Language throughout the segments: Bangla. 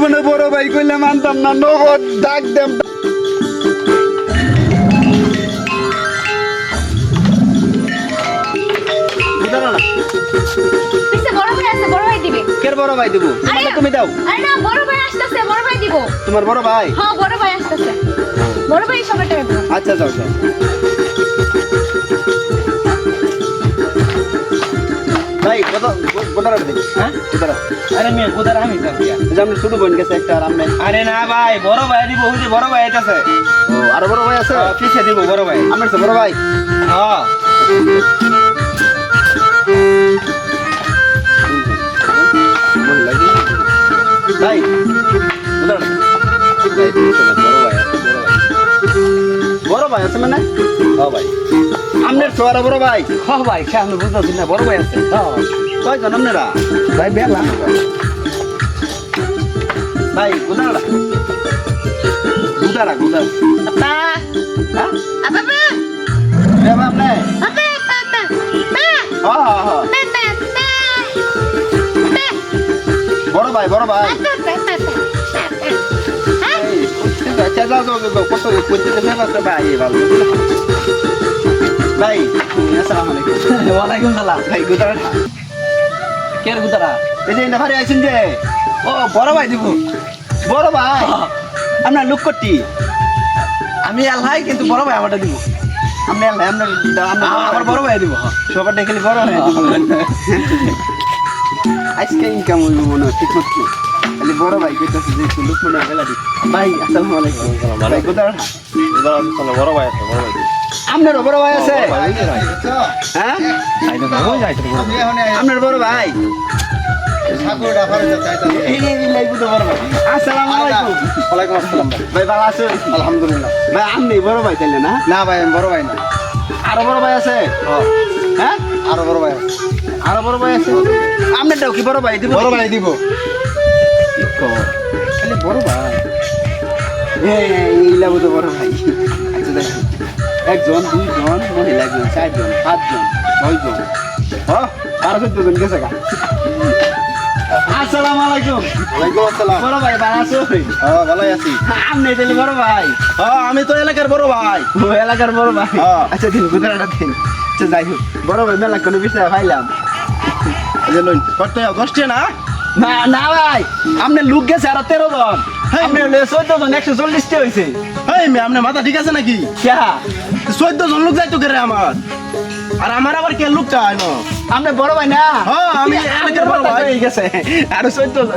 জীবনে বড় ভাই কইলে মানতাম না, নগদ ডাক দেম। কের বড় ভাই দিব? তুমি দাও। আরে না, বড় ভাই আসতেছে, বড় ভাই দিব। তোমার বড় ভাই? হ্যাঁ, বড় ভাই আসতেছে। বড় ভাই সবার টাকা দিব। আচ্ছা যাও যাও। ভাই কত কোদারা দিন? হ্যাঁ কোদারা। আরে মেয়ে কোদারা আমি কাটিয়া। জামনে ছোট বোন গেছে একটা আর আমনে। আরে না ভাই, বড় ভাই দিব, ওই যে বড় ভাই আছে। ও আর বড় ভাই আছে? পিছে দিব বড় ভাই। আমার তো বড় ভাই। হ্যাঁ। ভাই কোদারা। বড় ভাই আছে মানে? হ্যাঁ ভাই। আমনের ছোয়ারা বড় ভাই। হ্যাঁ ভাই, সামনে বুঝতেছি না, বড় ভাই আছে। হ্যাঁ কয়জন আপনারা? ভাই বেলা। ভাই কোদারা। কোদারা কোদারা। আপা, হ্যাঁ? আপা, দেবা আপনি? আপা, আপা, হ্যাঁ হ্যাঁ হ্যাঁ। বড় ভাই বড় ভাই। আচ্ছা যাও যাও যাও কত করতে ফেলাতে ভাই ভালো। ভাই আসসালামু আলাইকুম। ওয়ালাইকুম সালাম। ভাই কোদারা। কের কোদারা? এই যে ইন্দা ভারে আইছেন যে। ও বড় ভাই দিব। বড় ভাই। আপনার লোক করতি। আমি আল্লাহ কিন্তু বড় ভাই আমারটা দিব। আপনি আল্লাহ আপনার আমার বড় ভাই দিব। সবার দেখলে বড় হয়। আজকে ইনকাম হইব মনে হয় ঠিক মতো। খালি বড় ভাই কইতাছে যে একটু লোক মনে বেলা দি। ভাই আসসালামু আলাইকুম। ভাই কোদারা। বড় ভাই আছে, বড় ভাই। আপনার বড় ভাই আছে? হ্যাঁ আপনার বড় ভাই। আসসালামু আলাইকুম। ওয়ালাইকুম আসসালাম ভাই। ভাই ভালো আছেন? আলহামদুলিল্লাহ। ভাই আপনি বড় ভাই তাইলে না? না ভাই, আমি বড় ভাই না। আরো বড় ভাই আছে? হ্যাঁ আরো বড় ভাই আছে। আরো বড় ভাই আছে? আপনারটাও কি বড় ভাই দিব? বড় ভাই দিব। খালি বড় ভাই। এইলা তো বড় ভাই। আচ্ছা দেখুন, একজন দুইজন মহিলা, একজন চারজন পাঁচজন ছয়জন, বারো 14 জন গেছে গা। আসসালামু আলাইকুম। ওয়ালাইকুম আসসালাম। বড় ভাই ভালো আছো? হ্যাঁ ভালোই আছি। আপনি তাহলে বড় ভাই? হ্যাঁ আমি তো এলাকার বড় ভাই। ও এলাকার বড় ভাই। হ্যাঁ। আচ্ছা দিন গুদারাটা দিন। আচ্ছা যাই হোক, বড় ভাই মেলা কোনো বিষয় পাইলাম এই যে লইন। কত কষ্টে না? না না ভাই, আপনি লোক গেছে আর 13 জন, আপনি 14 জন 140 টা হয়েছে। এই মেয়ে, আপনার মাথা ঠিক আছে নাকি? ক্যা 14 জন লোক যাইতো করে আমার। আর আমার আবার কে লোকটা হয় না? আপনি বড় ভাই না? হ্যাঁ, আমি এলাকার বড় ভাই। হয়ে গেছে আর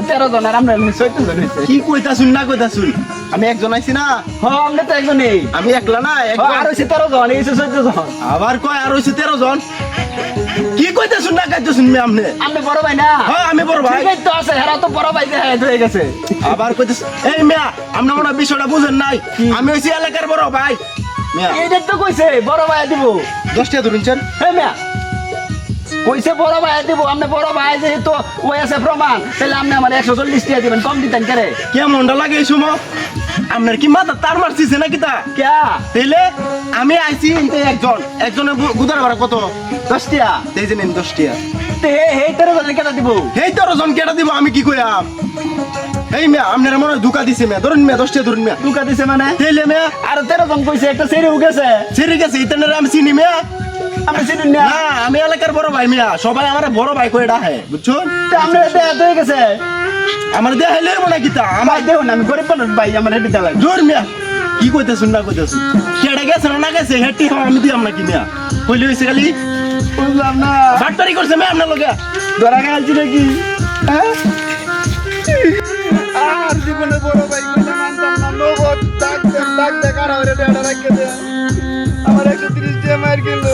13 জন, আর আপনি 14 জন হয়েছে। কি কইতা শুন না কইতা শুন, আমি একজন আইছি না। হ্যাঁ আপনি তো একজনই। আমি একলা না, একজন। আর হয়েছে 13 জন, এই 14 জন। আবার কয় আর হইছে 13 জন। কি কইতা শুন না কইতা শুনবি আপনি? আপনি বড় ভাই না? হ্যাঁ আমি বড় ভাই। ঠিকই তো আছে, এরা তো বড় ভাই হয়ে গেছে। আবার কইতা এই মিয়া, আপনি মনে হয় বিষয়টা বুঝেন নাই। আমি হইছি এলাকার বড় ভাই। মিয়া এইটা তো কইছে বড় ভাই দিব। 10 টাকা ধরুনছেন। হ্যাঁ মিয়া কইছে বড় ভাই দিব। আপনি বড় ভাই যেহেতু ওই আছে প্রমাণ, তাহলে আপনি আমার 140 টাকা দিবেন, কম দিতেন কেরে? কেমনটা লাগে এই সময়? আপনার কি মাথা তার মারছিছে নাকি তা? ক্যা তাইলে আমি আইছি এনতে একজনের গুদার ভাড়া কত? 10 টাকা? এই যে নেন 10 টাকা। তে এই 13 জনের কেটা দিব? এই 13 জন কেটা দিব আমি কি কইরাম? এই মিয়া আপনারা মনে হয় ধোকা দিছে মিয়া। ধরুন মিয়া 10 টাকা ধরুন মিয়া। টুকা দিছে মানে? তাইলে মিয়া আর 13 জন কইছে, একটা সেরিও গেছে। ছেড়ে গেছে ইতানের আমি চিনি মিয়া। আপনি চিনেন না? না আমি এলাকার বড় ভাই মিয়া। সবাই আমার বড় ভাই কই ডাহে, বুঝছুন? তা আপনি দেয়া হয়ে গেছে। আমার দেখাইলে মনে কিতা আমার আমার দেখুন, আমি গরিব মানুষ ভাই, আমার হেঁটে দেওয়া লাগে। জোর মিয়া। কি কইতাছুন না কইতাছুন? কেডা গেছে না গেছে হেটি আমি দিয়াম নাকি মিয়া? কইলে হইছে খালি বুঝলাম না। বাটপারি করছে মিয়া আপনার লগে। ধরা গেছি নাকি? হ্যাঁ? আর জীবনে বড় ভাই কইলে মানতাম না, নগদ ডাক দেখ আর হরে দেড়া রাখকে দে। আমার 130 টাকা মার গেল।